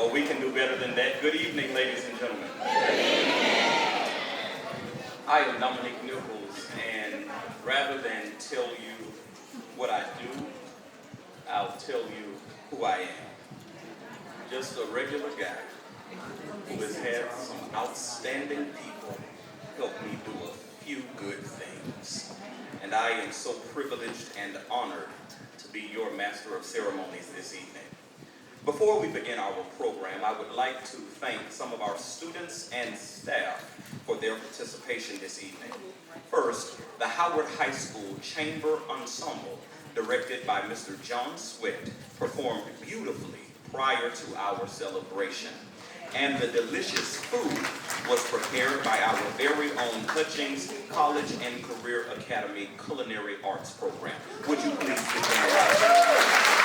Or we can do better than that. Good evening, ladies and gentlemen. I am Dominic Nichols, and rather than tell you what I do, I'll tell you who I am. Just a regular guy who has had some outstanding people help me do a few good things. And I am so privileged and honored to be your master of ceremonies this evening. Before we begin our program, I would like to thank some of our students and staff for their participation this evening. First, the Howard High School Chamber Ensemble, directed by Mr. John Sweat, performed beautifully prior to our celebration. And the delicious food was prepared by our very own Hutchings College and Career Academy Culinary Arts Program. Would you please give them a round of applause?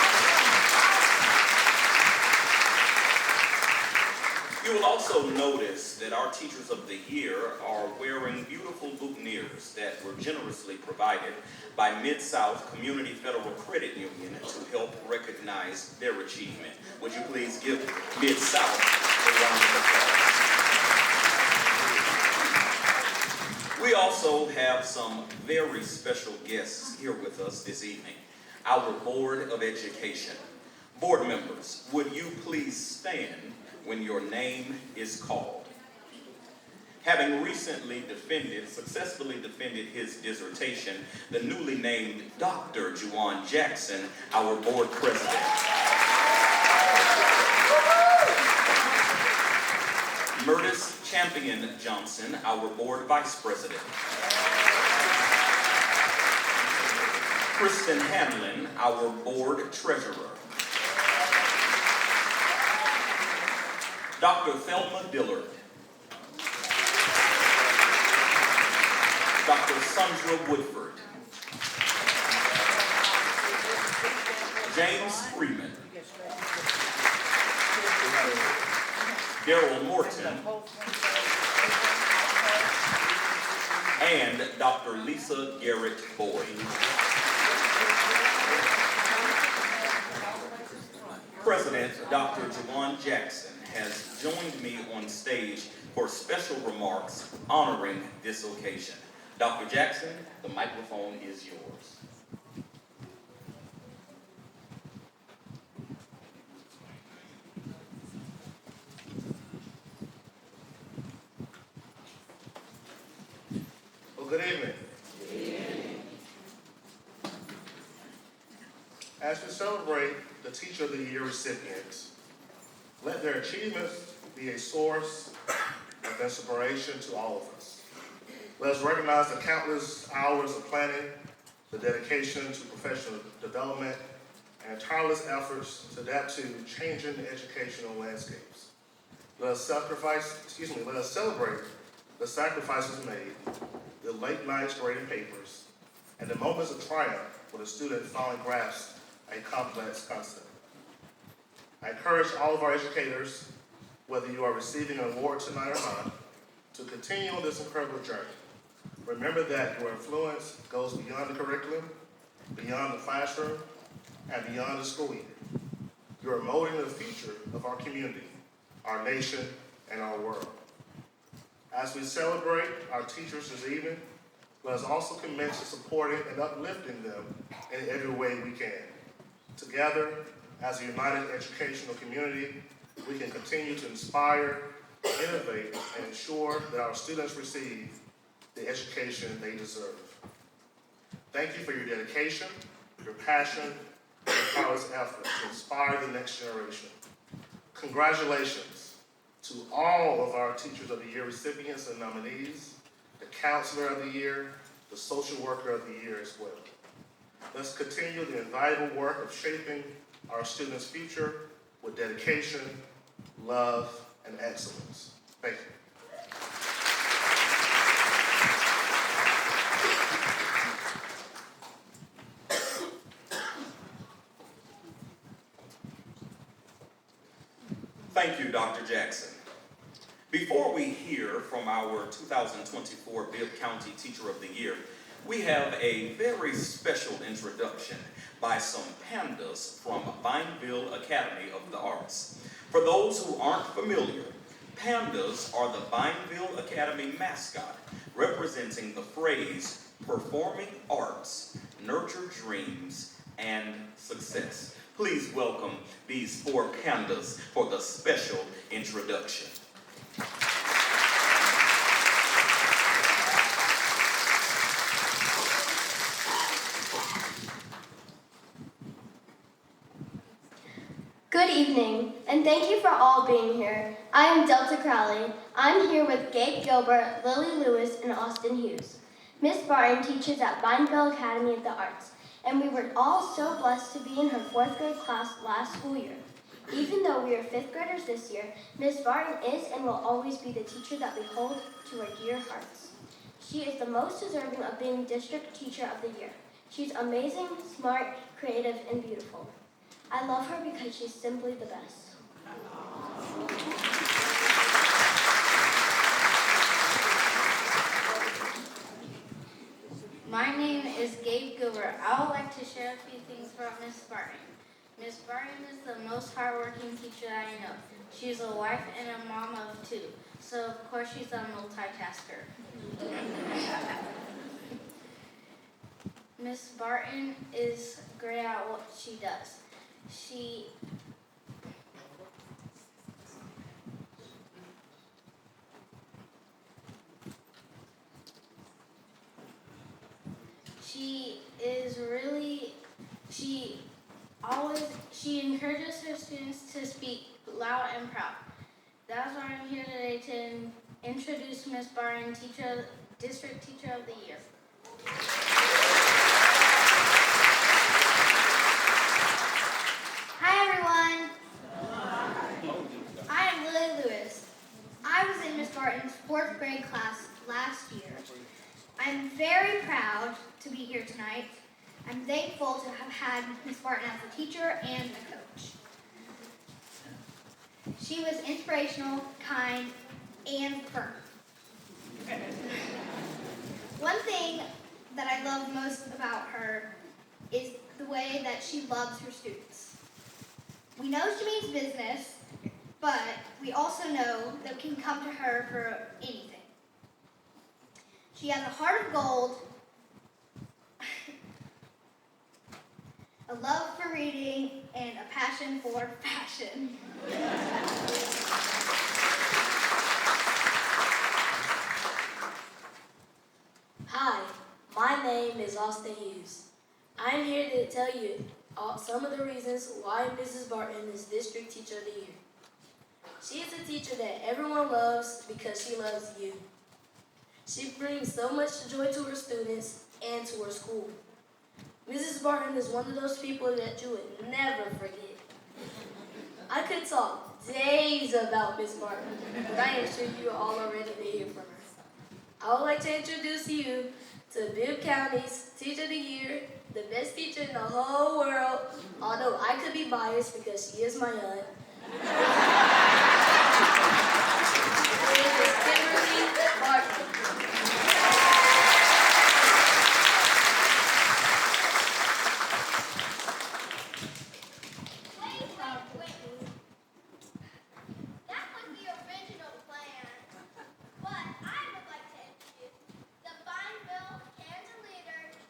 You will also notice that our Teachers of the Year are wearing beautiful boutonnieres that were generously provided by Mid-South Community Federal Credit Union to help recognize their achievement. Would you please give Mid-South a round of applause? We also have some very special guests here with us this evening. Our Board of Education. Board members, would you please stand when your name is called? Having recently successfully defended his dissertation, the newly named Dr. Juwan Jackson, our board president. Murtis Champion Johnson, our board vice president. Kristen Hamlin, our board treasurer. Dr. Thelma Dillard. Dr. Sandra Woodford. James Freeman. Daryl Morton. And Dr. Lisa Garrett Boyd. President Dr. Juwan Jackson has joined me on stage for special remarks honoring this occasion. Dr. Jackson, the microphone is yours. Well, good evening. Good evening. As we celebrate the Teacher of the Year recipients, let their achievements be a source of inspiration to all of us. Let us recognize the countless hours of planning, the dedication to professional development, and tireless efforts to adapt to changing educational landscapes. Let us celebrate the sacrifices made, the late nights grading papers, and the moments of triumph when a student finally grasps a complex concept. I encourage all of our educators, whether you are receiving an award tonight or not, to continue on this incredible journey. Remember that your influence goes beyond the curriculum, beyond the classroom, and beyond the school year. You are molding the future of our community, our nation, and our world. As we celebrate our teachers this evening, let us also commit to supporting and uplifting them in every way we can. Together, as a united educational community, we can continue to inspire, innovate, and ensure that our students receive the education they deserve. Thank you for your dedication, your passion, and your tireless effort to inspire the next generation. Congratulations to all of our Teachers of the Year recipients and nominees, the Counselor of the Year, the Social Worker of the Year as well. Let's continue the invaluable work of shaping our students' future with dedication, love, and excellence. Thank you. Thank you, Dr. Jackson. Before we hear from our 2024 Bibb County Teacher of the Year, we have a very special introduction by some pandas from Vineville Academy of the Arts. For those who aren't familiar, pandas are the Bineville Academy mascot, representing the phrase performing arts, nurture dreams, and success. Please welcome these four pandas for the special introduction. Good evening, and thank you for all being here. I am Delta Crowley. I'm here with Gabe Gilbert, Lily Lewis, and Austin Hughes. Miss Barton teaches at Bineville Academy of the Arts, and we were all so blessed to be in her 4th grade class last school year. Even though we are 5th graders this year, Miss Barton is and will always be the teacher that we hold to our dear hearts. She is the most deserving of being District Teacher of the Year. She's amazing, smart, creative, and beautiful. I love her because she's simply the best. My name is Gabe Gilbert. I would like to share a few things about Miss Barton. Miss Barton is the most hardworking teacher I know. She's a wife and a mom of 2, so of course she's a multitasker. Miss Barton is great at what she does. She encourages her students to speak loud and proud. That's why I'm here today to introduce Miss Barton, District Teacher of the Year. Hi everyone! I am Lily Lewis. I was in Miss Barton's 4th grade class last year. I'm very proud to be here tonight. I'm thankful to have had Miss Barton as a teacher and a coach. She was inspirational, kind, and firm. One thing that I love most about her is the way that she loves her students. We know she means business, but we also know that we can come to her for anything. She has a heart of gold, a love for reading, and a passion for fashion. Hi, my name is Austin Hughes. I'm here to tell you some of the reasons why Mrs. Barton is District Teacher of the Year. She is a teacher that everyone loves because she loves you. She brings so much joy to her students and to her school. Mrs. Barton is one of those people that you would never forget. I could talk days about Miss Barton, but I am sure you all are ready to hear from her. I would like to introduce you to Bibb County's Teacher of the Year, the best teacher in the whole world, although I could be biased because she is my aunt. Her name is Kimberly Barton. That was the original plan. But I would like to introduce the Bineville Cheerleaders.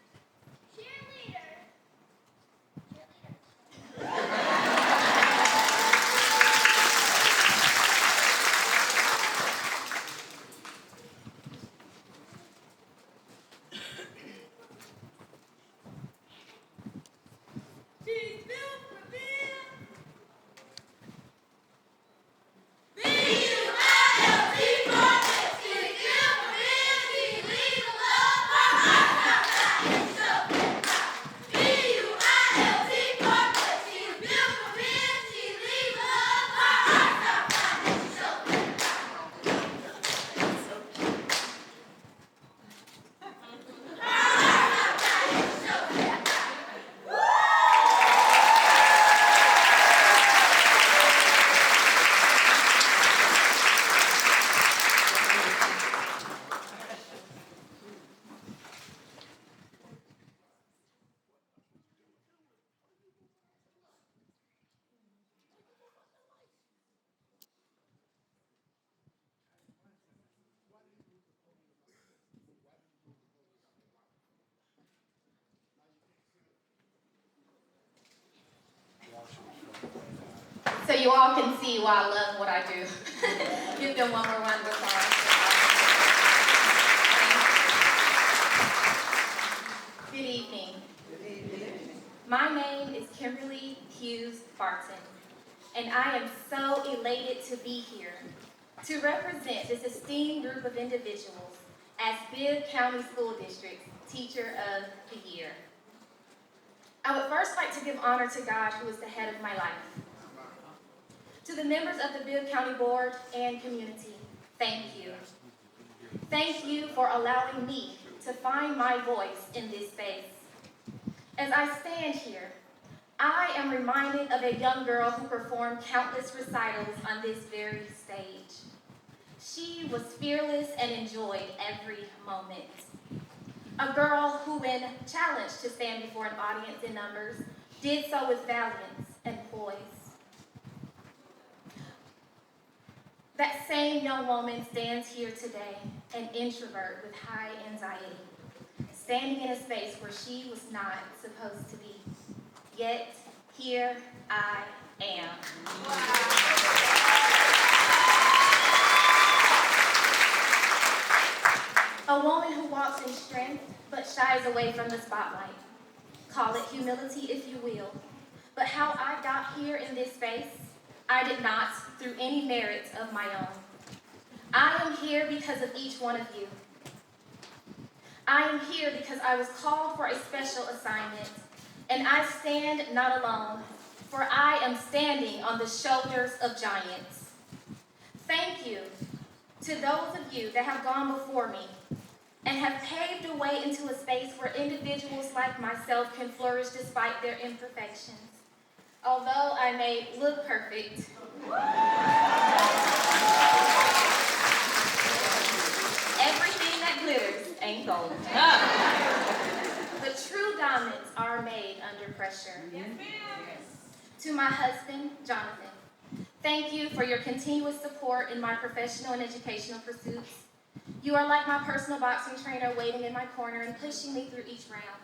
you all can see why I love what I do. Give them one more round of applause. Good evening. My name is Kimberly Hughes Barton, and I am so elated to be here to represent this esteemed group of individuals as Bibb County School District's Teacher of the Year. I would first like to give honor to God, who is the head of my life. To the members of the Bibb County Board and community, thank you. Thank you for allowing me to find my voice in this space. As I stand here, I am reminded of a young girl who performed countless recitals on this very stage. She was fearless and enjoyed every moment. A girl who, when challenged to stand before an audience in numbers, did so with valiance and poise. That same young woman stands here today, an introvert with high anxiety, standing in a space where she was not supposed to be. Yet, here I am. A woman who walks in strength, but shies away from the spotlight. Call it humility if you will. But how I got here in this space, I did not through any merit of my own. I am here because of each one of you. I am here because I was called for a special assignment, and I stand not alone, for I am standing on the shoulders of giants. Thank you to those of you that have gone before me and have paved a way into a space where individuals like myself can flourish despite their imperfections. Although I may look perfect, everything that glitters ain't gold. The true diamonds are made under pressure. To my husband, Jonathan, thank you for your continuous support in my professional and educational pursuits. You are like my personal boxing trainer waiting in my corner and pushing me through each round.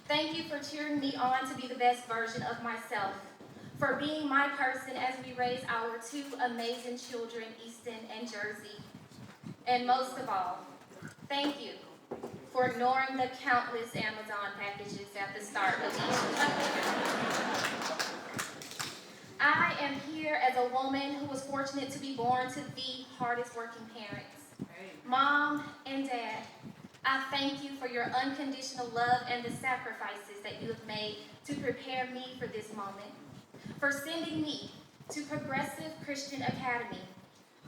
Thank you for cheering me on to be the best version of myself, for being my person as we raise our two amazing children, Easton and Jersey. And most of all, thank you for ignoring the countless Amazon packages at the start of each week. I am here as a woman who was fortunate to be born to the hardest working parents. Mom and Dad, I thank you for your unconditional love and the sacrifices that you have made to prepare me for this moment. For sending me to Progressive Christian Academy,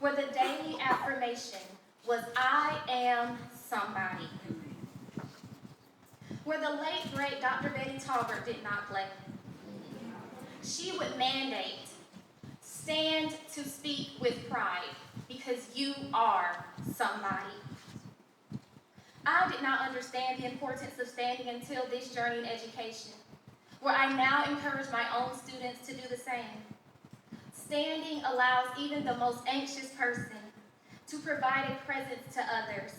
where the daily affirmation was, I am somebody. Where the late, great Dr. Betty Talbert did not play. She would mandate, stand to speak with pride, because you are somebody. I did not understand the importance of standing until this journey in education, where I now encourage my own students to do the same. Standing allows even the most anxious person to provide a presence to others.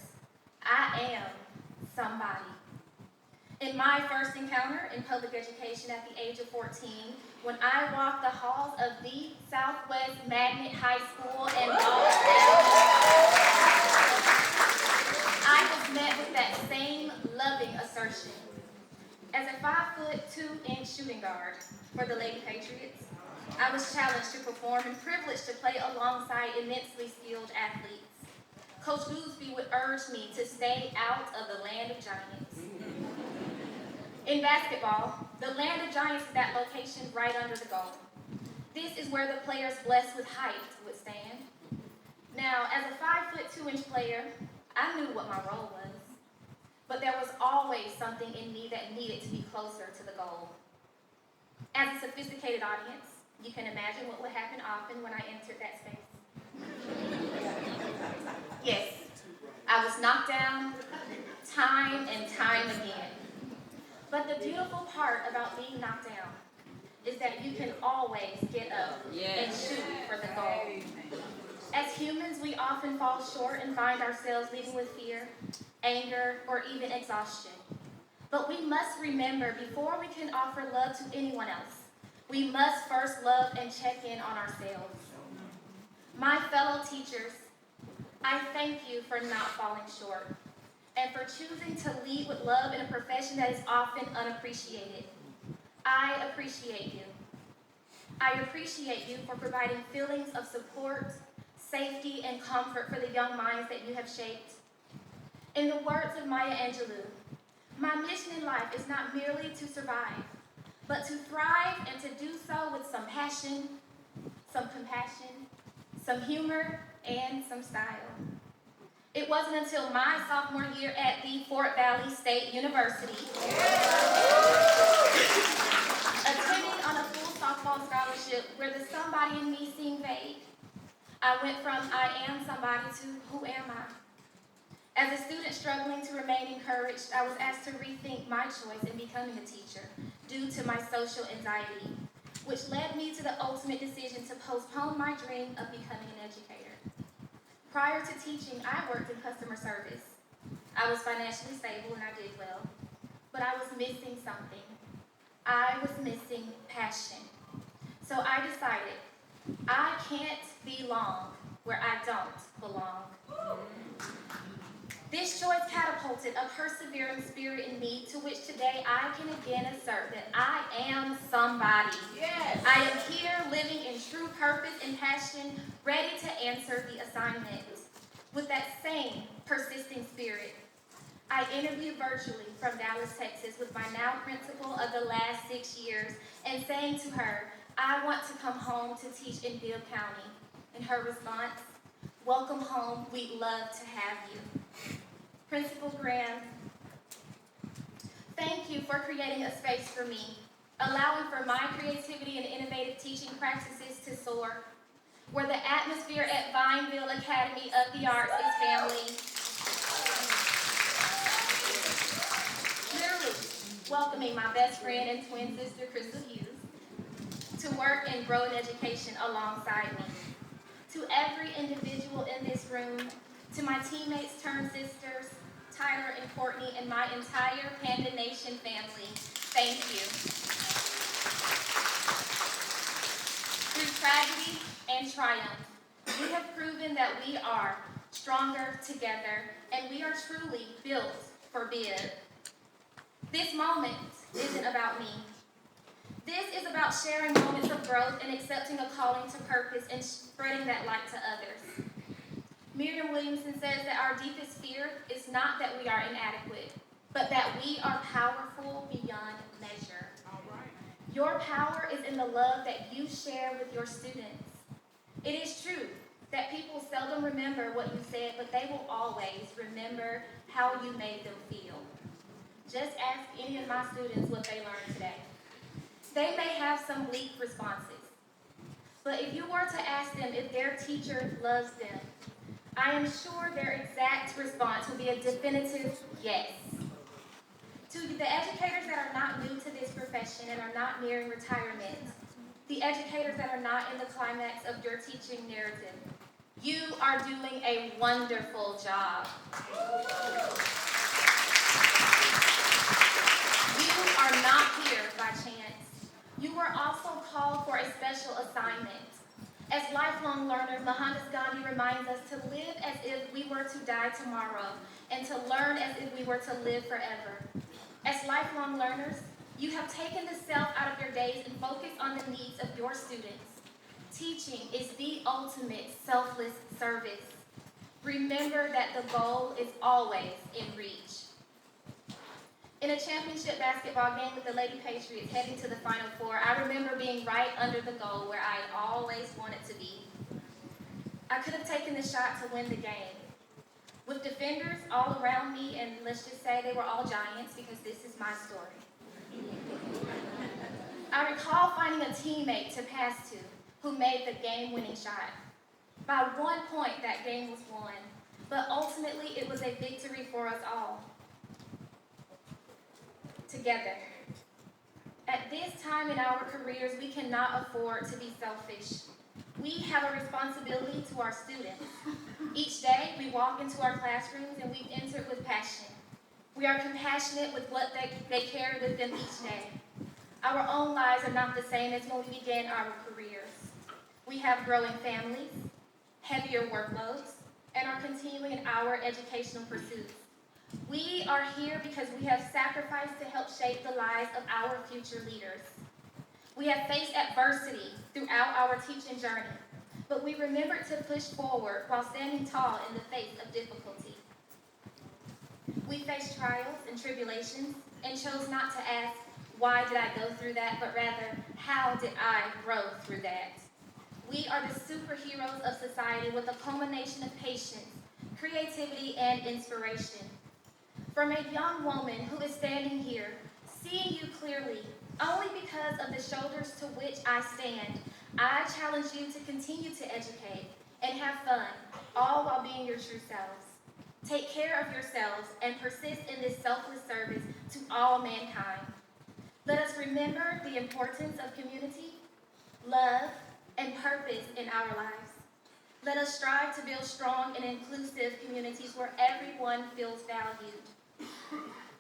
I am somebody. In my first encounter in public education at the age of 14, when I walked the halls of the Southwest Magnet High School in I was met with that same loving assertion. As a 5'2" shooting guard for the Lady Patriots, I was challenged to perform and privileged to play alongside immensely skilled athletes. Coach Gooseby would urge me to stay out of the land of giants. In basketball, the land of giants is that location right under the goal. This is where the players blessed with height would stand. Now, as a 5'2" player, I knew what my role was, but there was always something in me that needed to be closer to the goal. As a sophisticated audience, you can imagine what would happen often when I entered that space. Yes, I was knocked down time and time again. But the beautiful part about being knocked down is that you can always get up and shoot for the goal. As humans, we often fall short and find ourselves leading with fear, anger, or even exhaustion. But we must remember, before we can offer love to anyone else, we must first love and check in on ourselves. My fellow teachers, I thank you for not falling short and for choosing to lead with love in a profession that is often unappreciated. I appreciate you. I appreciate you for providing feelings of support, safety, and comfort for the young minds that you have shaped. In the words of Maya Angelou, my mission in life is not merely to survive, but to thrive and to do so with some passion, some compassion, some humor, and some style. It wasn't until my sophomore year at the Fort Valley State University, attending on a full softball scholarship where the somebody in me seemed vague, I went from I am somebody to who am I? As a student struggling to remain encouraged, I was asked to rethink my choice in becoming a teacher due to my social anxiety, which led me to the ultimate decision to postpone my dream of becoming an educator. Prior to teaching, I worked in customer service. I was financially stable and I did well, but I was missing something. I was missing passion. So I decided I can't belong where I don't belong. This choice catapulted a persevering spirit in me to which today I can again assert that I am somebody. Yes. I am here living in true purpose and passion, ready to answer the assignment. With that same persisting spirit, I interviewed virtually from Dallas, Texas with my now principal of the last 6 years and saying to her, I want to come home to teach in Bibb County. And her response, welcome home, we'd love to have you. Principal Graham, thank you for creating a space for me, allowing for my creativity and innovative teaching practices to soar, where the atmosphere at Vineville Academy of the Arts is family. Literally welcoming my best friend and twin sister, Crystal Hughes, to work and grow in education alongside me. To every individual in this room, to my teammates turned sisters, Tyler and Courtney, and my entire Panda Nation family, thank you. Through tragedy and triumph, we have proven that we are stronger together, and we are truly built for Bibb. This moment isn't about me. This is about sharing moments of growth and accepting a calling to purpose and spreading that light to others. Miriam Williamson says that our deepest fear is not that we are inadequate, but that we are powerful beyond measure. Your power is in the love that you share with your students. It is true that people seldom remember what you said, but they will always remember how you made them feel. Just ask any of my students what they learned today. They may have some bleak responses, but if you were to ask them if their teacher loves them, I am sure their exact response would be a definitive yes. To the educators that are not new to this profession and are not nearing retirement, the educators that are not in the climax of your teaching narrative, you are doing a wonderful job. You are not here by chance. You were also called for a special assignment. As lifelong learners, Mohandas Gandhi reminds us to live as if we were to die tomorrow and to learn as if we were to live forever. As lifelong learners, you have taken the self out of your days and focused on the needs of your students. Teaching is the ultimate selfless service. Remember that the goal is always in reach. In a championship basketball game with the Lady Patriots heading to the Final Four, I remember being right under the goal where I always wanted to be. I could have taken the shot to win the game. With defenders all around me, and let's just say they were all giants because this is my story. I recall finding a teammate to pass to who made the game-winning shot. By 1 point, that game was won, but ultimately it was a victory for us all. Together. At this time in our careers, we cannot afford to be selfish. We have a responsibility to our students. Each day, we walk into our classrooms and we enter with passion. We are compassionate with what they carry with them each day. Our own lives are not the same as when we began our careers. We have growing families, heavier workloads, and are continuing in our educational pursuits. We are here because we have sacrificed to help shape the lives of our future leaders. We have faced adversity throughout our teaching journey, but we remembered to push forward while standing tall in the face of difficulty. We faced trials and tribulations and chose not to ask, why did I go through that, but rather, how did I grow through that? We are the superheroes of society with a culmination of patience, creativity, and inspiration. From a young woman who is standing here, seeing you clearly, only because of the shoulders to which I stand, I challenge you to continue to educate and have fun, all while being your true selves. Take care of yourselves and persist in this selfless service to all mankind. Let us remember the importance of community, love, and purpose in our lives. Let us strive to build strong and inclusive communities where everyone feels valued.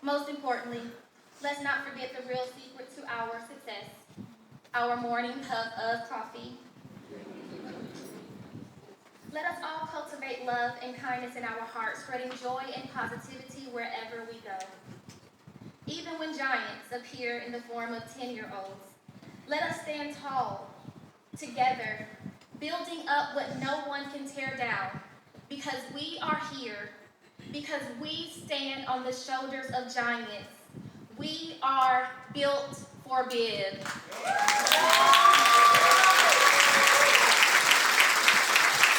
Most importantly, let's not forget the real secret to our success, our morning cup of coffee. Let us all cultivate love and kindness in our hearts, spreading joy and positivity wherever we go. Even when giants appear in the form of 10-year-olds, let us stand tall, together, building up what no one can tear down, because we are here, because we stand on the shoulders of giants. We are built for Bibb.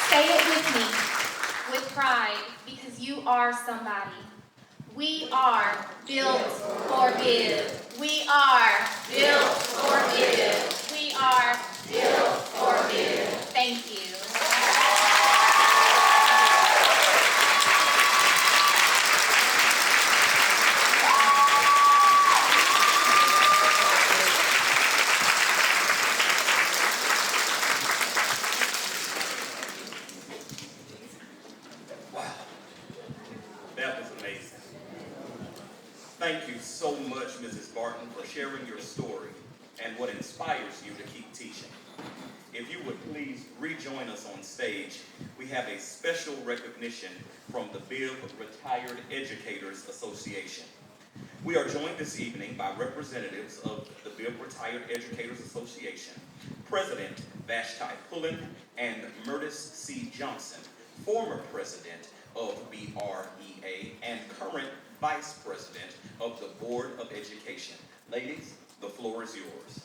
Say it with me, with pride, because you are somebody. We are built for Bibb. We are built for Bibb. We are built for Bibb. Thank you. Wow, that was amazing. Thank you so much, Mrs. Barton, for sharing your story and what inspires you to keep teaching. If you would please rejoin us on stage, we have a special recognition from the Bibb Retired Educators Association. We are joined this evening by representatives of the Bibb Retired Educators Association, President Vashti Pullen and Murtis C. Johnson, former president of BREA and current vice president of the Board of Education. Ladies, the floor is yours.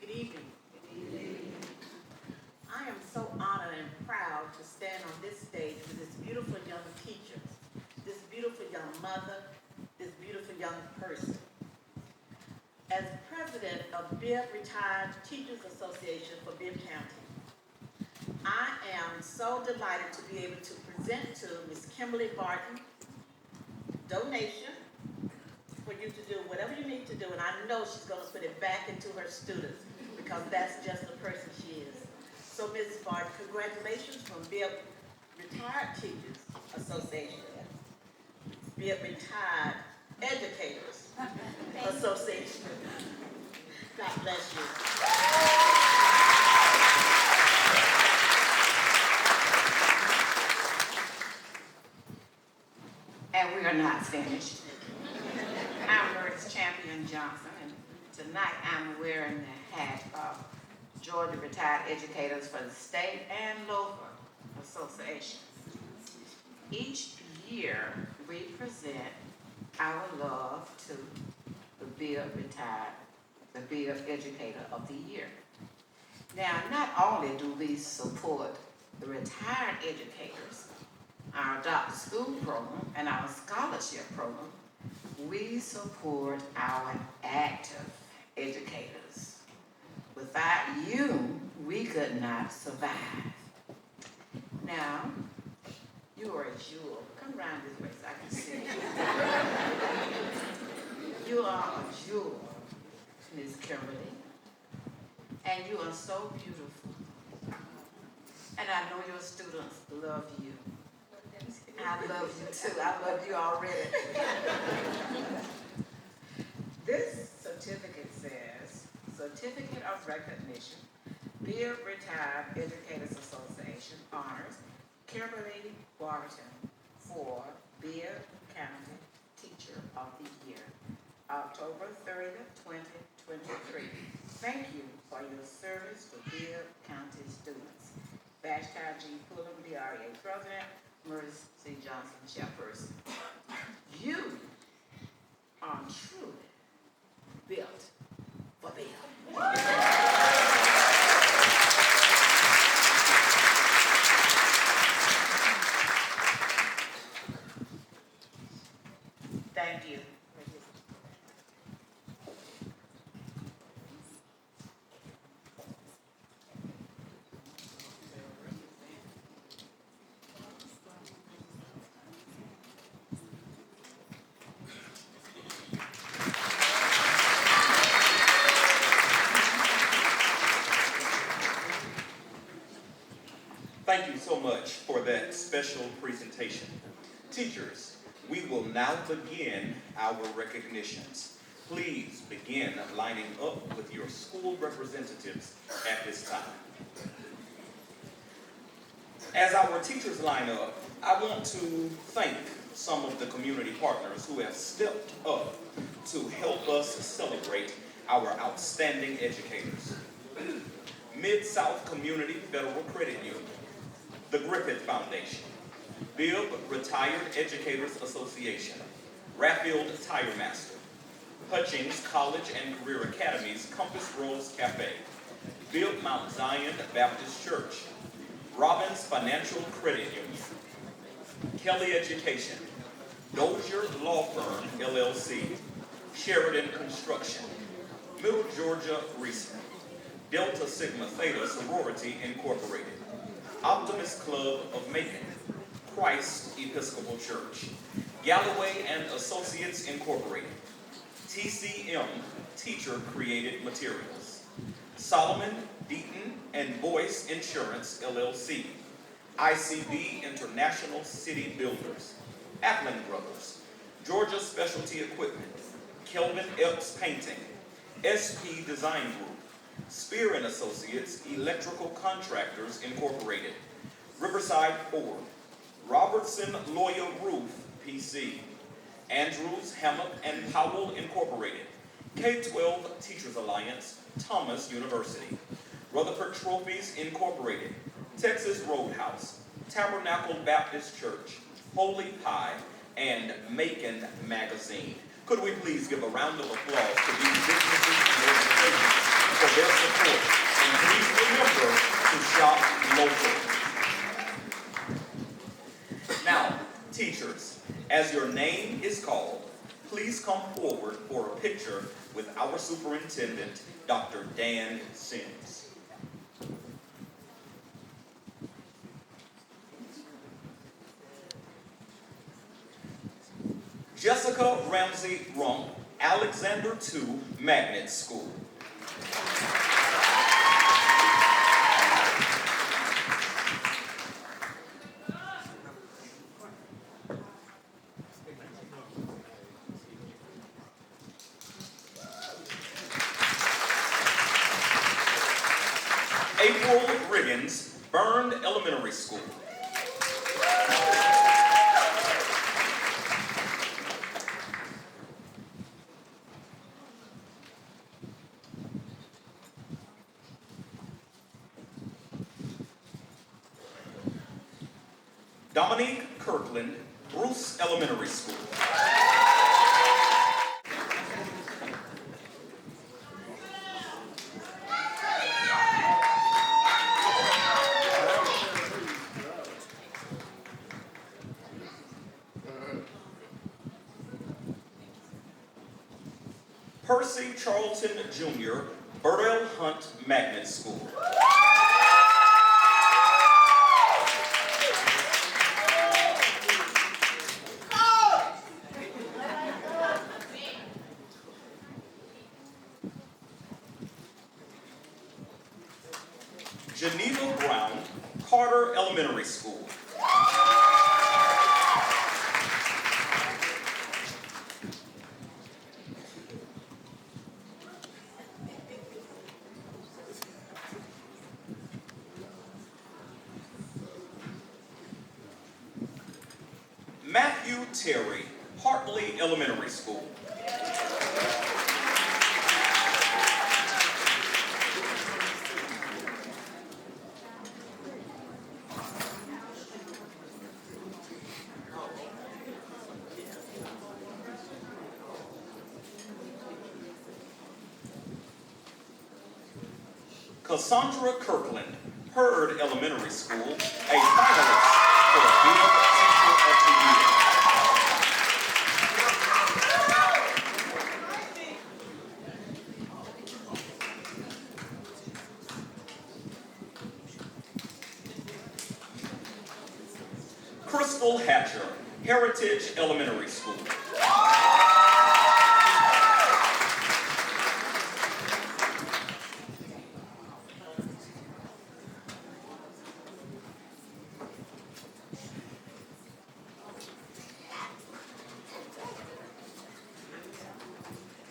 Good evening. I am so honored and proud to stand on this stage with this beautiful young teacher, this beautiful young mother, this beautiful young person. As president of Bibb Retired Teachers Association for Bibb County, I am so delighted to be able to present to Ms. Kimberly Barton donation for you to do whatever you need to do, and I know she's going to put it back into her students because that's just the person she is. So, Ms. Barton, congratulations from Bibb Retired Teachers Association, Bibb Retired Educators Association. God bless you. And we are not finished. I'm Murtis Champion Johnson, and tonight I'm wearing the hat of Georgia Retired Educators for the state and local associations. Each year we present our love to the Bibb Retired, the Bibb Educator of the Year. Now, not only do we support the retired educators, our Adopt a School program, and our scholarship program, we support our active educators. Without you, we could not survive. Now, you are a jewel. Come around this way so I can see you. You are a jewel, Ms. Kimberly, and you are so beautiful. And I know your students love you. I love you too. I love you already. This certificate says, Certificate of Recognition, Bibb Retired Educators Association honors Kimberly Barton for Bibb County Teacher of the Year, October 30th, 2023. Thank you for your service to Bibb County students. Vashti G. Pullum, DRA President, Mercy C. Johnson, Chairperson. You are truly built for Bibb. Thank you. Thank you so much for that special presentation. Teachers, we will now begin our recognitions. Please begin lining up with your school representatives at this time. As our teachers line up, I want to thank some of the community partners who have stepped up to help us celebrate our outstanding educators. Mid-South Community Federal Credit Union, the Griffith Foundation, Bibb Retired Educators Association, Raffield Tire Master, Hutchings College and Career Academy's Compass Rose Cafe, Bibb Mount Zion Baptist Church, Robbins Financial Credit Union, Kelly Education, Dozier Law Firm, LLC, Sheridan Construction, Middle Georgia Research, Delta Sigma Theta Sorority Incorporated, Optimist Club of Macon, Christ Episcopal Church, Galloway and Associates Incorporated, TCM Teacher Created Materials, Solomon, Deaton, and Boyce Insurance, LLC, ICB International City Builders, Aplin Brothers, Georgia Specialty Equipment, Kelvin Epps Painting, SP Design Group, Spear and Associates Electrical Contractors Incorporated, Riverside Ford, Robertson Lawyer Roof, PC, Andrews, Hammock, and Powell Incorporated, K-12 Teachers Alliance, Thomas University, Rutherford Trophies Incorporated, Texas Roadhouse, Tabernacle Baptist Church, Holy Pie, and Macon Magazine. Could we please give a round of applause to these businesses and organizations for their support? And please remember to shop local. Now, teachers, as your name is called, please come forward for a picture with our superintendent, Dr. Dan Sims. Jessica Ramsey Rump, Alexander II Magnet School. April Riggins, Burned Elementary School. Dominique Kirkland, Bruce Elementary School. Percy Charlton Jr., Burrell Hunt Magnet School. Geneva Brown, Carter Elementary School. Matthew Terry, Hartley Elementary School. Cassandra Kirkland, Hurd Elementary School, a finalist for Bibb Teacher of the Year. Crystal Hatcher, Heritage Elementary School.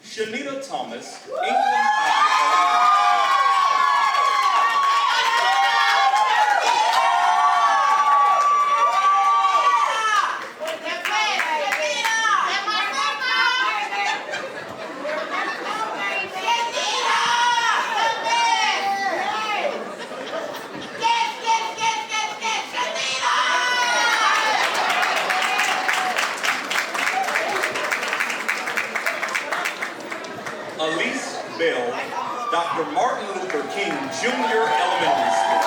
Shanita Thomas, England High Elise Bell, Dr. Martin Luther King Jr. Elementary School.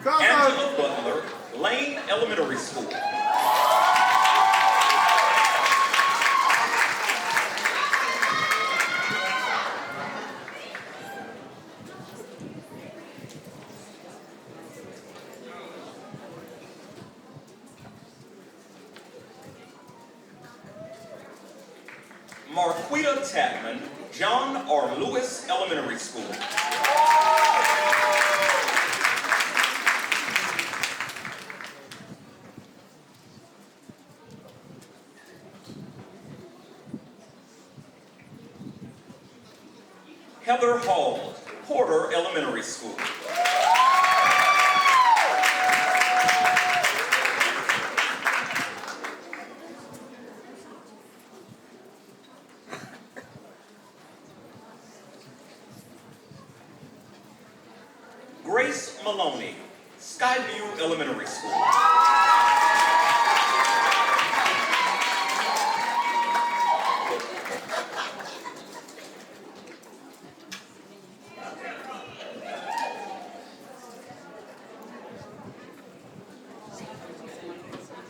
Angela Butler, Lane Elementary School. Marquita Tapman, John R. Lewis Elementary School. Heather Hall, Porter Elementary School. Grace Maloney, Skyview Elementary School.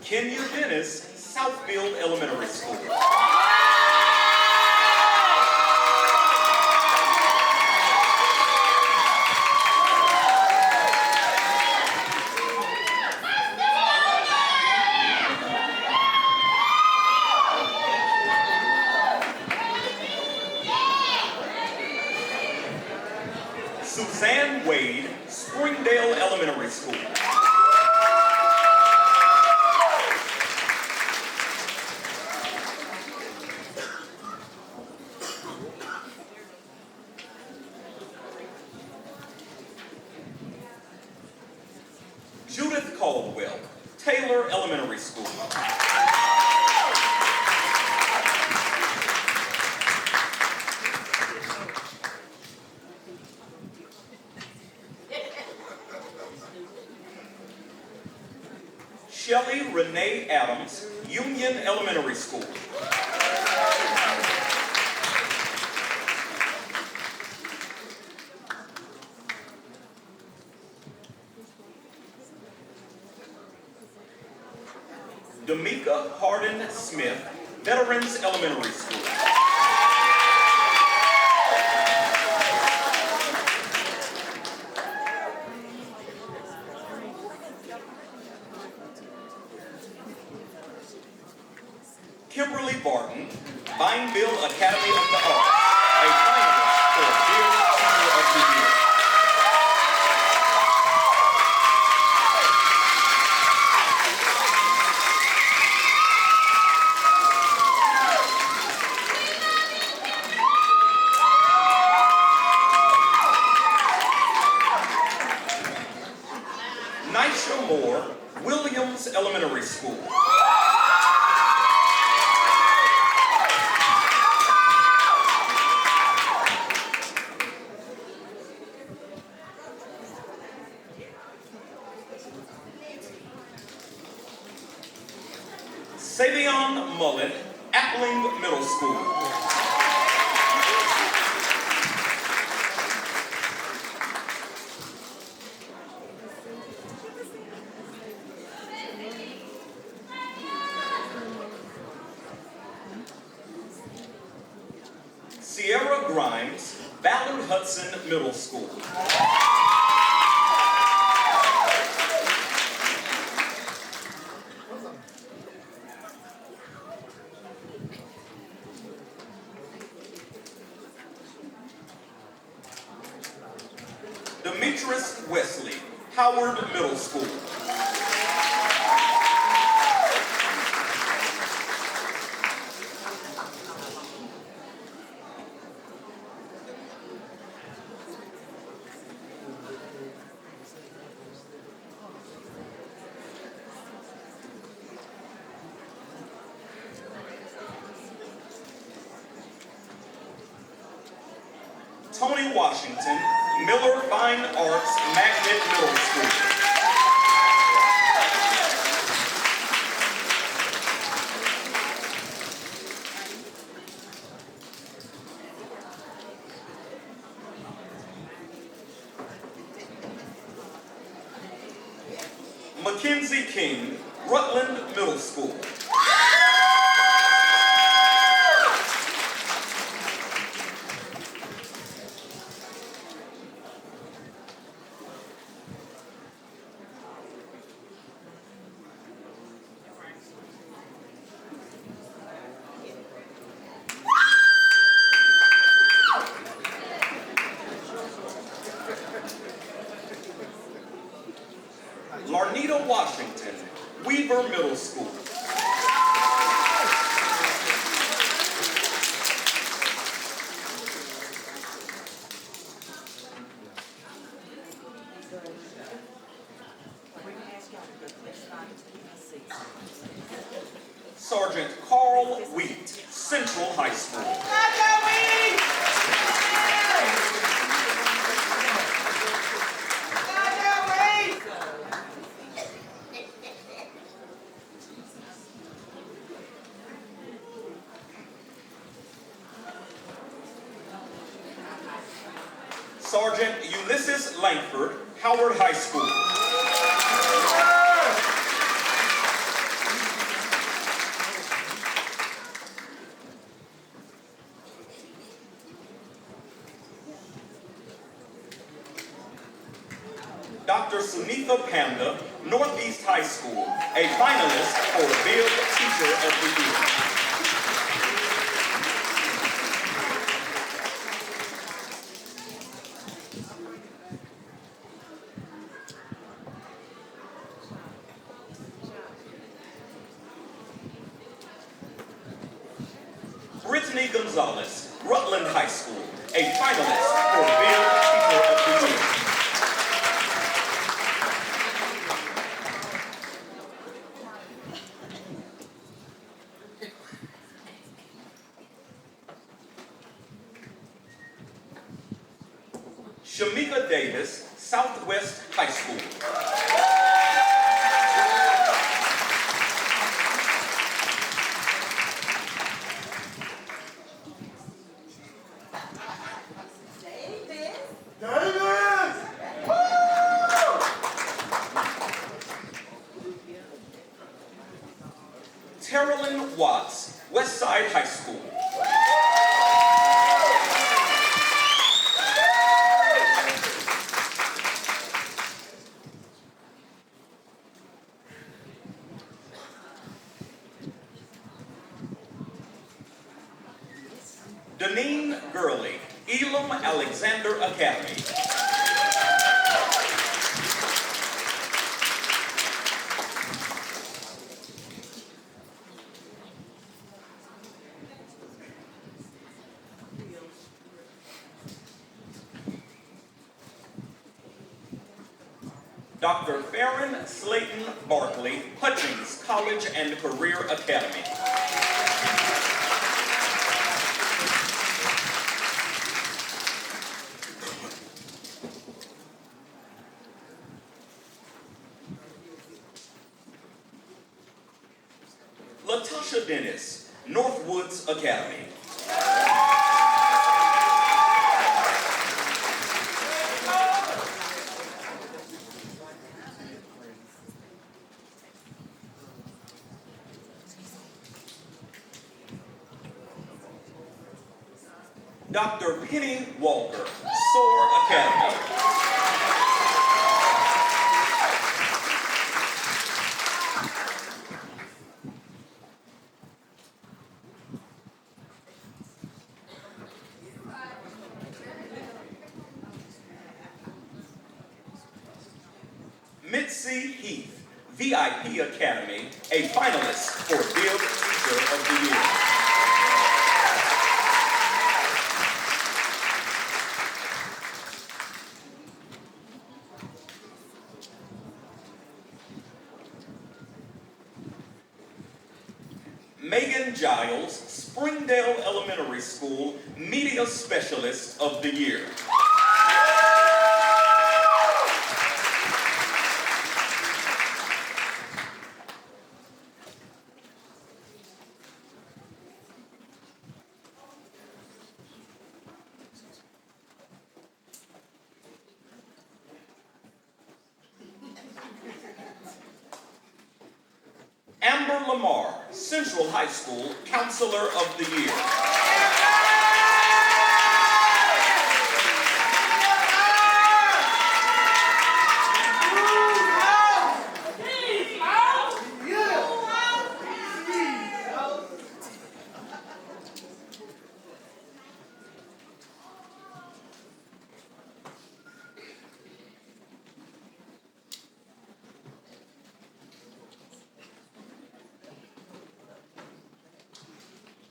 Kenya Dennis, Southfield Elementary School. Suzanne Wade, Springdale Elementary School. Judith Caldwell, Taylor Elementary School. Shelley Renee Adams, Union Elementary School. Damika Hardin Smith, Veterans Elementary School. Kimberly Barton, Bibb Academy of the Arts, a finalist for Bibb Teacher of the Year. Nisha Moore, Williams Elementary School. Savion Mullen, Appling Middle School. Sierra Grimes, Ballard Hudson Middle School. Demetrius Wesley, Howard Middle School. Tony Washington, Miller Fine Arts Magnet Middle School. Mackenzie King, Rutland Middle School. Larnita Washington, Weaver Middle School. Sergeant Carl Wheat, Central High School. Sergeant Ulysses Langford, Howard High School. Dr. Sunitha Panda, Northeast High School, a finalist for Bibb Teacher of the Year. Brittany Gonzalez, Rutland High School, a finalist for Bibb Teacher of the Year. Shamika Davis, Southwest High School. Terrellyn Watts, Westside High School. Deneen Gurley, Elam Alexander Academy. Dr. Farron Slayton Barkley, Hutchins College and Career Academy. Latasha Dennis, Northwoods Academy. Dr. Penny Walker, Soar Academy. Mitzi Heath, VIP Academy, a finalist for Bibb Teacher of the Year. Megan Giles, Springdale Elementary School, Media Specialist of the Year. Amber Lamar, Central High School, Counselor of the Year.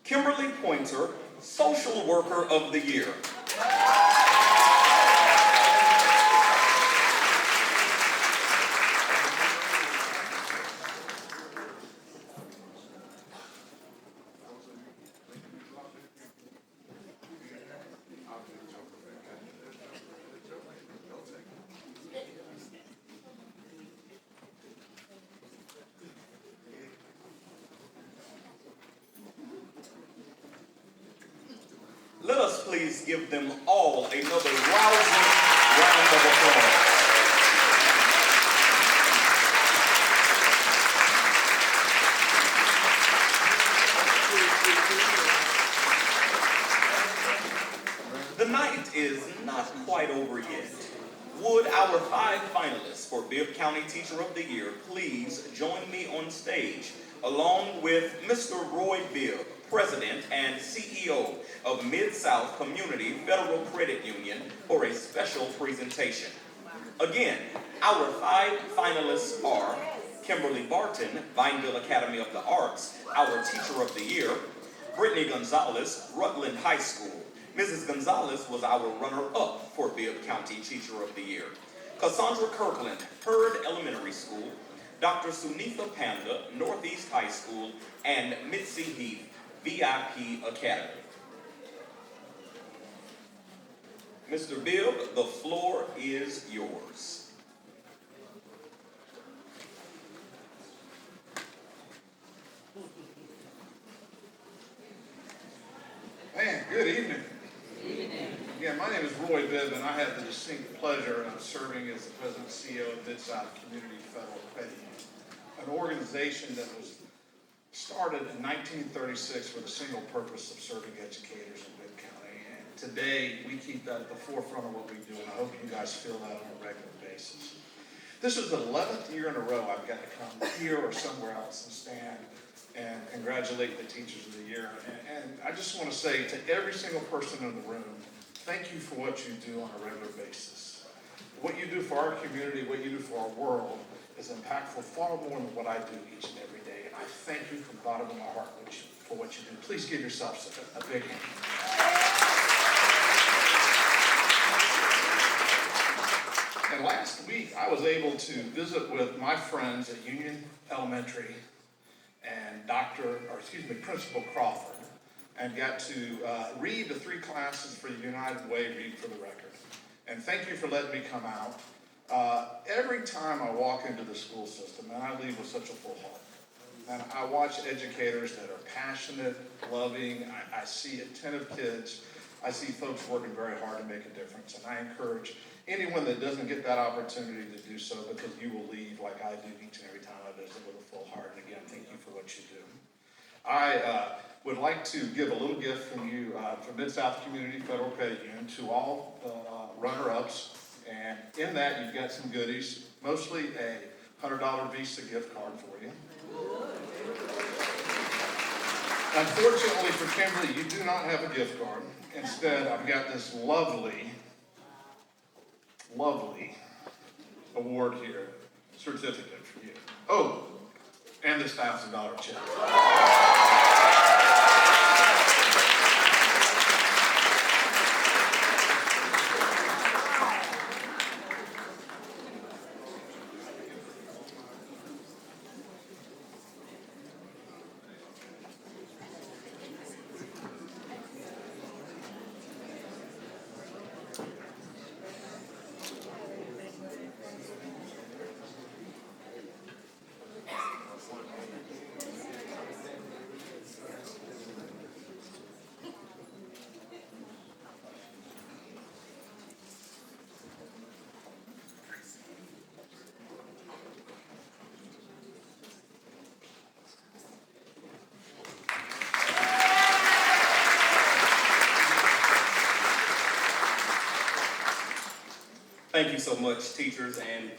Kimberly Pointer, Social Worker of the Year. Let us please give them all another rousing round of applause. The night is not quite over yet. Would our 5 finalists for Bibb County Teacher of the Year please join me on stage, along with Mr. Roy Bibb, President and CEO of Mid-South Community Federal Credit Union, for a special presentation. Again, our 5 finalists are Kimberly Barton, Vineville Academy of the Arts, our Teacher of the Year; Brittany Gonzalez, Rutland High School. Mrs. Gonzalez was our runner-up for Bibb County Teacher of the Year. Cassandra Kirkland, Hurd Elementary School; Dr. Sunitha Panda, Northeast High School; and Mitzi Heath, VIP Academy. Mr. Bibb, the floor is yours. Man, good evening. Again, my name is Roy Bibb, and I have the distinct pleasure of serving as the President and CEO of Mid-South Community Federal Credit Union, an organization that was started in 1936 with a single purpose of serving educators in Bibb County. And today, we keep that at the forefront of what we do, and I hope you guys feel that on a regular basis. This is the 11th year in a row I've got to come here or somewhere else and stand and congratulate the Teachers of the Year. And I just want to say to every single person in the room, thank you for what you do on a regular basis. What you do for our community, what you do for our world is impactful far more than what I do each and every day. And I thank you from the bottom of my heart for what you do. Please give yourselves a big hand. And last week, I was able to visit with my friends at Union Elementary and Principal Crawford, and got to read the 3 classes for the United Way, Read for the Record. And thank you for letting me come out. Every time I walk into the school system, and I leave with such a full heart, and I watch educators that are passionate, loving, I see attentive kids, I see folks working very hard to make a difference, and I encourage anyone that doesn't get that opportunity to do so, because you will leave like I do each and every time I visit with a full heart. And again, thank you for what you do. I would like to give a little gift from you, from Mid-South Community Federal Credit Union, to all runner-ups. And in that, you've got some goodies, mostly a $100 Visa gift card for you. Unfortunately for Kimberly, you do not have a gift card. Instead, I've got this lovely award here, certificate for you. Oh, and this $1,000 check. Thank you so much, teachers, and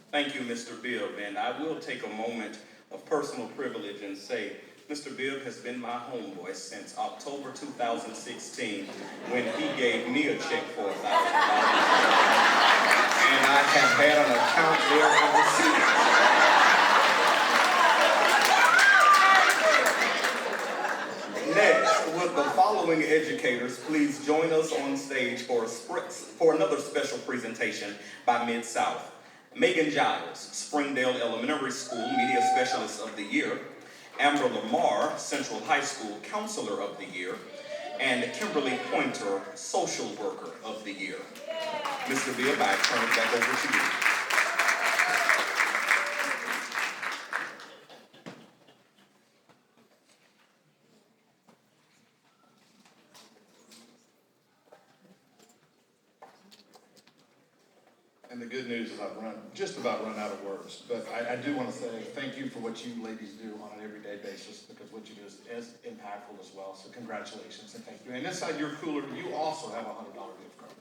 thank you, Mr. Bibb. And I will take a moment of personal privilege and say, Mr. Bibb has been my homeboy since October 2016, when he gave me a check for $1,000. And I have had an account there ever since. Next, would the following educators please join us on stage for another special presentation by Mid-South. Megan Giles, Springdale Elementary School Media Specialist of the Year. Amber Lamar, Central High School Counselor of the Year. And Kimberly Pointer, Social Worker of the Year. Mr. Bibb, I turn it back over to you. And the good news is I've just about run out of words, but I do want to say thank you for what you ladies do on an everyday basis, because what you do is impactful as well. So congratulations and thank you. And inside your cooler, you also have a $100 gift card.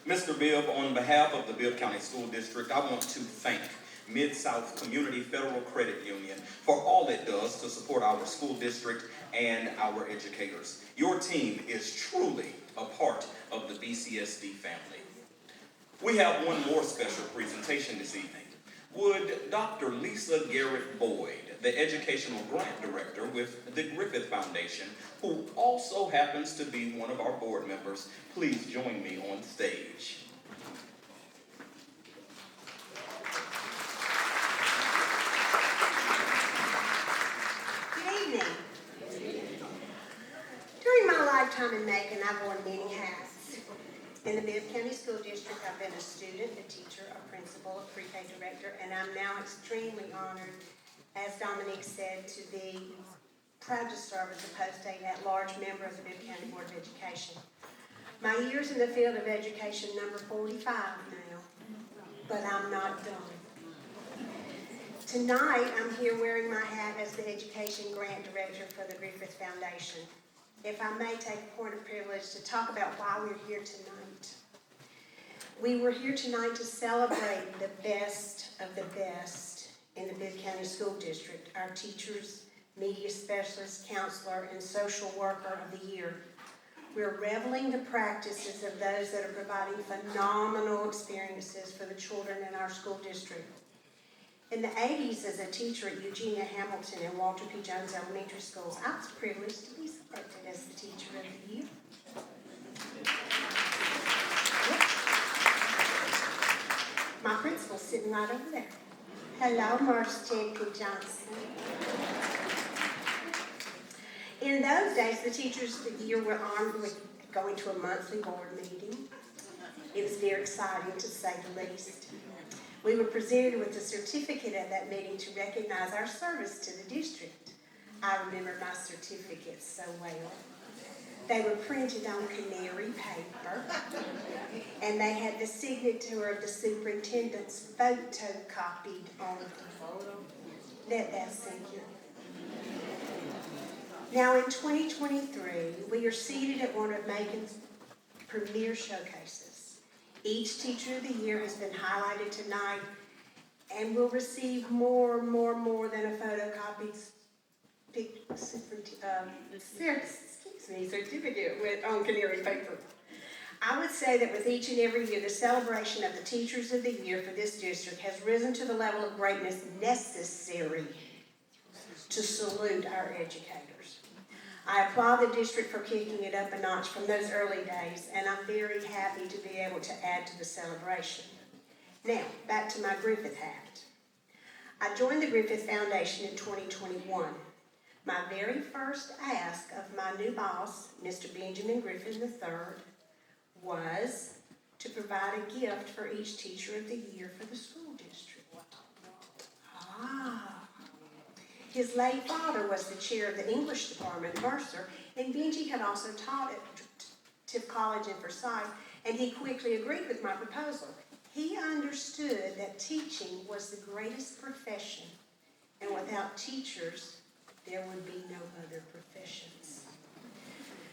Mr. Bibb, on behalf of the Bibb County School District, I want to thank Mid-South Community Federal Credit Union for all it does to support our school district and our educators. Your team is truly a part of the BCSD family. We have one more special presentation this evening. Would Dr. Lisa Garrett Boyd the Educational Grant Director with the Griffith Foundation, who also happens to be one of our board members. Please join me on stage. Good evening. During my lifetime in Macon, I've worn many hats. In the Bibb County School District, I've been a student, a teacher, a principal, a pre-K director, and I'm now extremely honored, as Dominique said, to be proud to serve as a post-state at-large member of the Bibb County Board of Education. My years in the field of education number 45 now, but I'm not done. Tonight, I'm here wearing my hat as the Education Grant Director for the Griffith Foundation. If I may take a point of privilege to talk about why we're here tonight. We were here tonight to celebrate the best of the best in the Bibb County School District, our teachers, media specialist, counselor, and social worker of the year. We're reveling the practices of those that are providing phenomenal experiences for the children in our school district. In the 80s, as a teacher at Eugenia Hamilton and Walter P. Jones Elementary Schools, I was privileged to be selected as the Teacher of the Year. My principal's sitting right over there. Hello, Marston P. Johnson. In those days, the Teachers of the Year were armed with going to a monthly board meeting. It was very exciting, to say the least. We were presented with a certificate at that meeting to recognize our service to the district. I remember my certificates so well. They were printed on canary paper, and they had the signature of the superintendent's photocopied on the photo. Let that sink in. Now in 2023, we are seated at one of Macon's premier showcases. Each Teacher of the Year has been highlighted tonight and will receive more than a photocopied certificate on canary paper. I would say that with each and every year, the celebration of the Teachers of the Year for this district has risen to the level of greatness necessary to salute our educators. I applaud the district for kicking it up a notch from those early days, and I'm very happy to be able to add to the celebration. Now, back to my Griffith hat. I joined the Griffith Foundation in 2021. My very first ask of my new boss, Mr. Benjamin Griffin III, was to provide a gift for each Teacher of the Year for the school district. His late father was the chair of the English department at Mercer, and Benji had also taught at Tiff College in Forsyth, and he quickly agreed with my proposal. He understood that teaching was the greatest profession, and without teachers, there would be no other professions.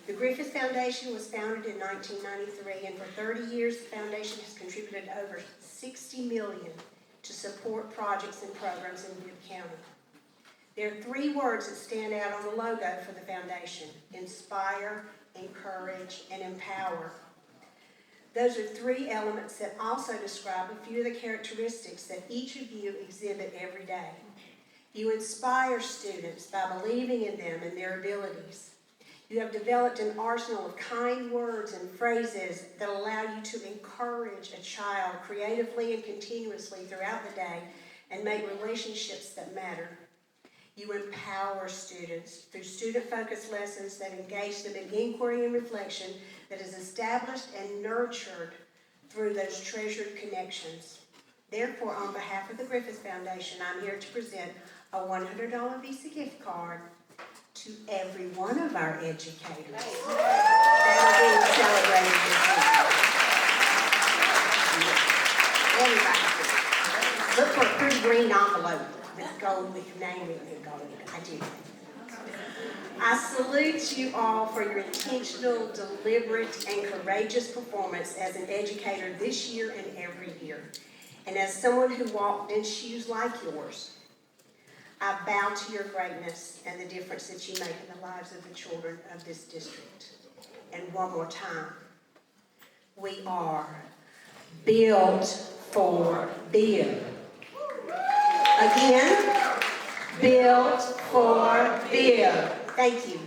The Griffith Foundation was founded in 1993, and for 30 years, the foundation has contributed over $60 million to support projects and programs in Bibb County. There are 3 words that stand out on the logo for the foundation: inspire, encourage, and empower. Those are 3 elements that also describe a few of the characteristics that each of you exhibit every day. You inspire students by believing in them and their abilities. You have developed an arsenal of kind words and phrases that allow you to encourage a child creatively and continuously throughout the day and make relationships that matter. You empower students through student-focused lessons that engage them in inquiry and reflection that is established and nurtured through those treasured connections. Therefore, on behalf of the Griffith Foundation, I'm here to present a $100 Visa gift card to every one of our educators that are being celebrated this week. Everybody, look for a pretty green envelope with gold, with your name written in gold. I do. I salute you all for your intentional, deliberate, and courageous performance as an educator this year and every year. And as someone who walked in shoes like yours, I bow to your greatness and the difference that you make in the lives of the children of this district. And one more time, we are built for Bibb. Again, Built for Bibb. Thank you.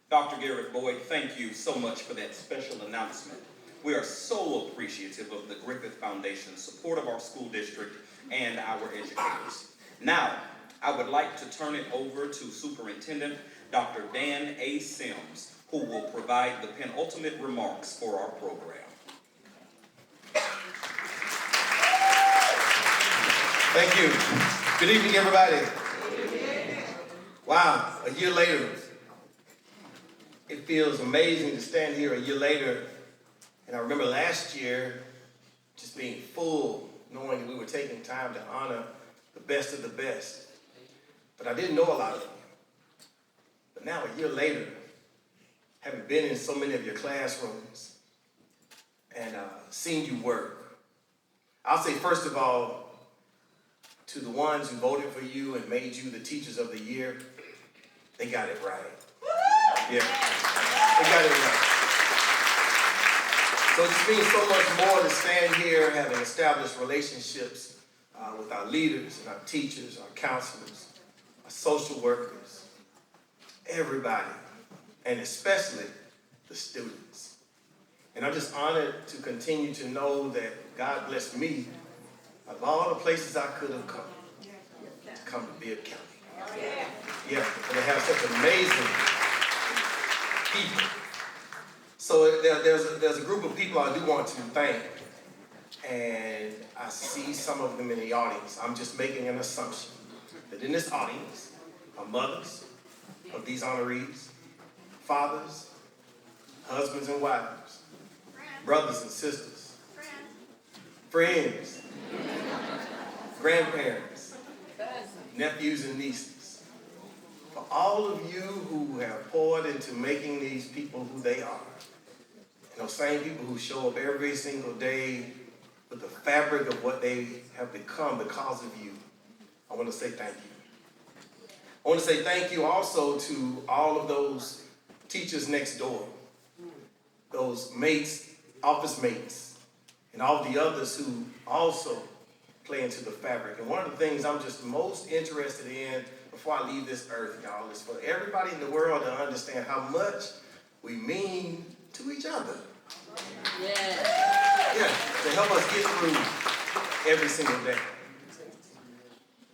Dr. Garrett Boyd, thank you so much for that special announcement. We are so appreciative of the Griffith Foundation's support of our school district and our educators. Now, I would like to turn it over to Superintendent Dr. Dan A. Sims, who will provide the penultimate remarks for our program. Thank you. Good evening, everybody. Wow, a year later. It feels amazing to stand here a year later. And I remember last year just being full, knowing that we were taking time to honor the best of the best. But I didn't know a lot of them. But now, a year later, having been in so many of your classrooms and seen you work, I'll say, first of all, to the ones who voted for you and made you the Teachers of the Year, they got it right. Yeah, they got it right. So it just means so much more to stand here having established relationships with our leaders and our teachers, our counselors, our social workers, everybody, and especially the students. And I'm just honored to continue to know that God blessed me of all the places I could have come to come to Bibb County. Yeah, and they have such amazing people. So there's a group of people I do want to thank, and I see some of them in the audience. I'm just making an assumption that in this audience are mothers of these honorees, fathers, husbands and wives, brothers and sisters, friends, grandparents, nephews and nieces. For all of you who have poured into making these people who they are, and those same people who show up every single day with the fabric of what they have become because of you, I want to say thank you. I want to say thank you also to all of those teachers next door, those mates, office mates, and all the others who also play into the fabric. And one of the things I'm just most interested in before I leave this earth, y'all, is for everybody in the world to understand how much we mean to each other. Yeah, to help us get through every single day.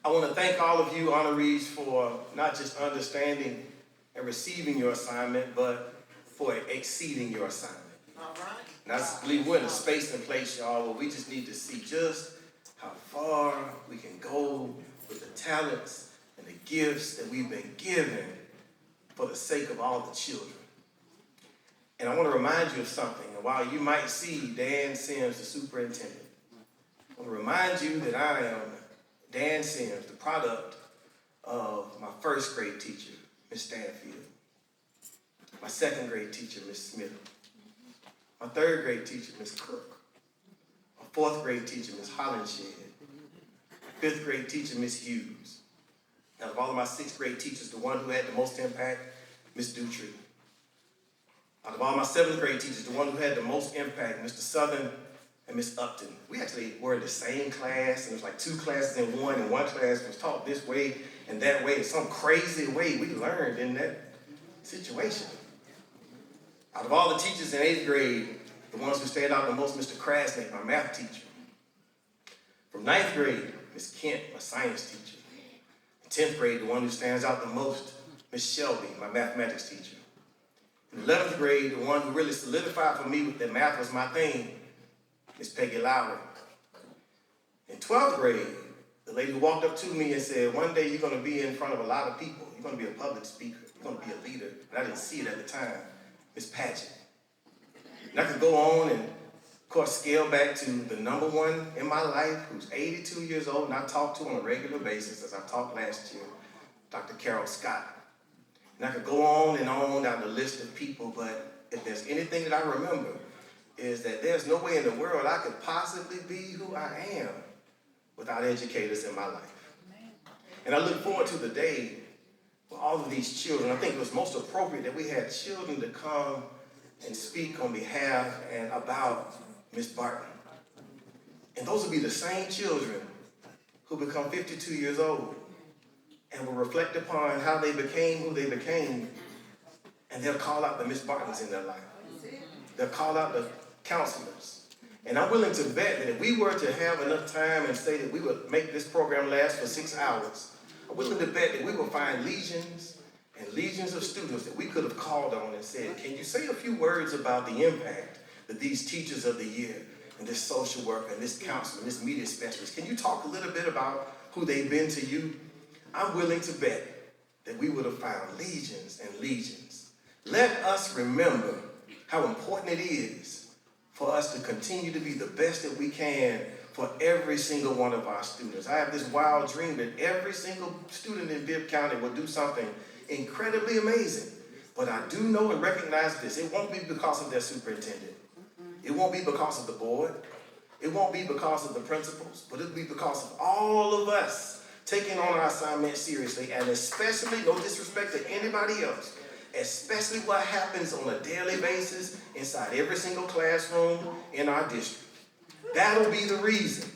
I want to thank all of you honorees for not just understanding and receiving your assignment, but for exceeding your assignment. All right. And I just believe we're in a space and place, y'all, where we just need to see just how far we can go with the talents and the gifts that we've been given for the sake of all the children. And I want to remind you of something. And while you might see Dan Sims, the superintendent, I want to remind you that I am Dan Sims, the product of my first grade teacher, Miss Stanfield, my second grade teacher, Miss Smith, my third grade teacher, Miss Cook, my fourth grade teacher, Miss Hollinshed, my fifth grade teacher, Miss Hughes. Out of all of my sixth grade teachers, the one who had the most impact, Miss Dutry. Out of all my seventh grade teachers, the one who had the most impact, Mr. Southern and Miss Upton. We actually were in the same class, and it was like two classes in one, and one class was taught this way and that way, in some crazy way we learned in that situation. Out of all the teachers in eighth grade, the ones who stand out the most, Mr. Krasnick, my math teacher. From ninth grade, Miss Kent, my science teacher. In 10th grade, the one who stands out the most, Miss Shelby, my mathematics teacher. In 11th grade, the one who really solidified for me that math was my thing, Miss Peggy Lowry. In 12th grade, the lady who walked up to me and said, one day you're going to be in front of a lot of people. You're going to be a public speaker. You're going to be a leader. But I didn't see it at the time. Miss Patchett. And I could go on and, of course, scale back to the number one in my life, who's 82 years old, and I talk to on a regular basis, as I talked last year, Dr. Carol Scott. And I could go on and on down the list of people, but if there's anything that I remember, is that there's no way in the world I could possibly be who I am without educators in my life. And I look forward to the day for all of these children. I think it was most appropriate that we had children to come and speak on behalf and about Miss Barton. And those will be the same children who become 52 years old and will reflect upon how they became who they became, and they'll call out the Miss Bartons in their life. They'll call out the counselors. And I'm willing to bet that if we were to have enough time and say that we would make this program last for 6 hours, I'm willing to bet that we will find legions and legions of students that we could have called on and said, can you say a few words about the impact that these teachers of the year and this social worker and this counselor and this media specialist, can you talk a little bit about who they've been to you? I'm willing to bet that we would have found legions and legions. Let us remember how important it is for us to continue to be the best that we can for every single one of our students. I have this wild dream that every single student in Bibb County will do something incredibly amazing. But I do know and recognize this. It won't be because of their superintendent. It won't be because of the board. It won't be because of the principals. But it'll be because of all of us taking on our assignment seriously, and especially, no disrespect to anybody else, especially what happens on a daily basis inside every single classroom in our district. That'll be the reason.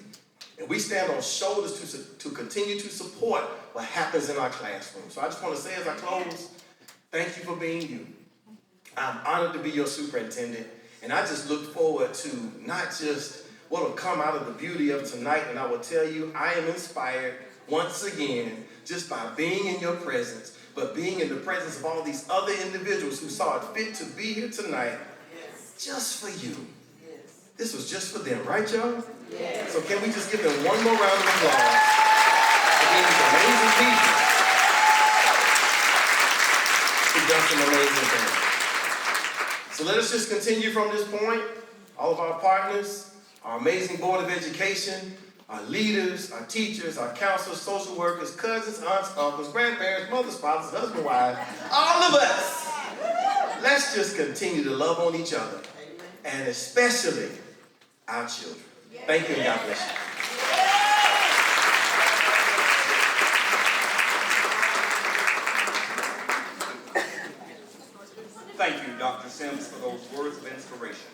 And we stand on shoulders to continue to support what happens in our classroom. So I just want to say as I close, thank you for being you. I'm honored to be your superintendent, and I just look forward to not just what will come out of the beauty of tonight, and I will tell you, I am inspired once again just by being in your presence, but being in the presence of all these other individuals who saw it fit to be here tonight just for you. This was just for them, right, y'all? Yes. So can we just give them one more round of applause for being these amazing people who've done some amazing things. So let us just continue from this point. All of our partners, our amazing Board of Education, our leaders, our teachers, our counselors, social workers, cousins, aunts, uncles, grandparents, mothers, fathers, husbands, wives, all of us. Let's just continue to love on each other, and especially our children. Thank you, and God bless you. Thank you, Dr. Sims, for those words of inspiration.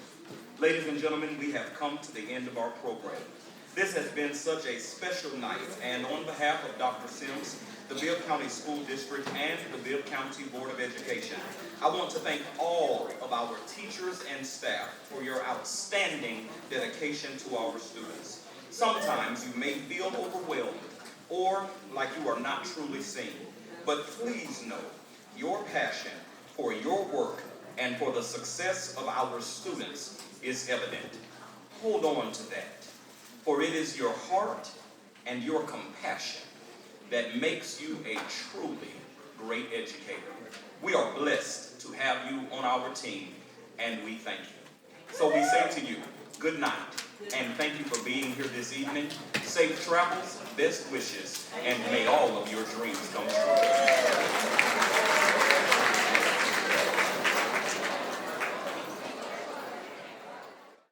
Ladies and gentlemen, we have come to the end of our program. This has been such a special night, and on behalf of Dr. Sims, the Bibb County School District, and the Bibb County Board of Education, I want to thank all of our teachers and staff for your outstanding dedication to our students. Sometimes you may feel overwhelmed or like you are not truly seen, but please know your passion for your work and for the success of our students is evident. Hold on to that, for it is your heart and your compassion that makes you a truly great educator. We are blessed to have you on our team, and we thank you. So we say to you, good night, and thank you for being here this evening. Safe travels, best wishes, and may all of your dreams come true.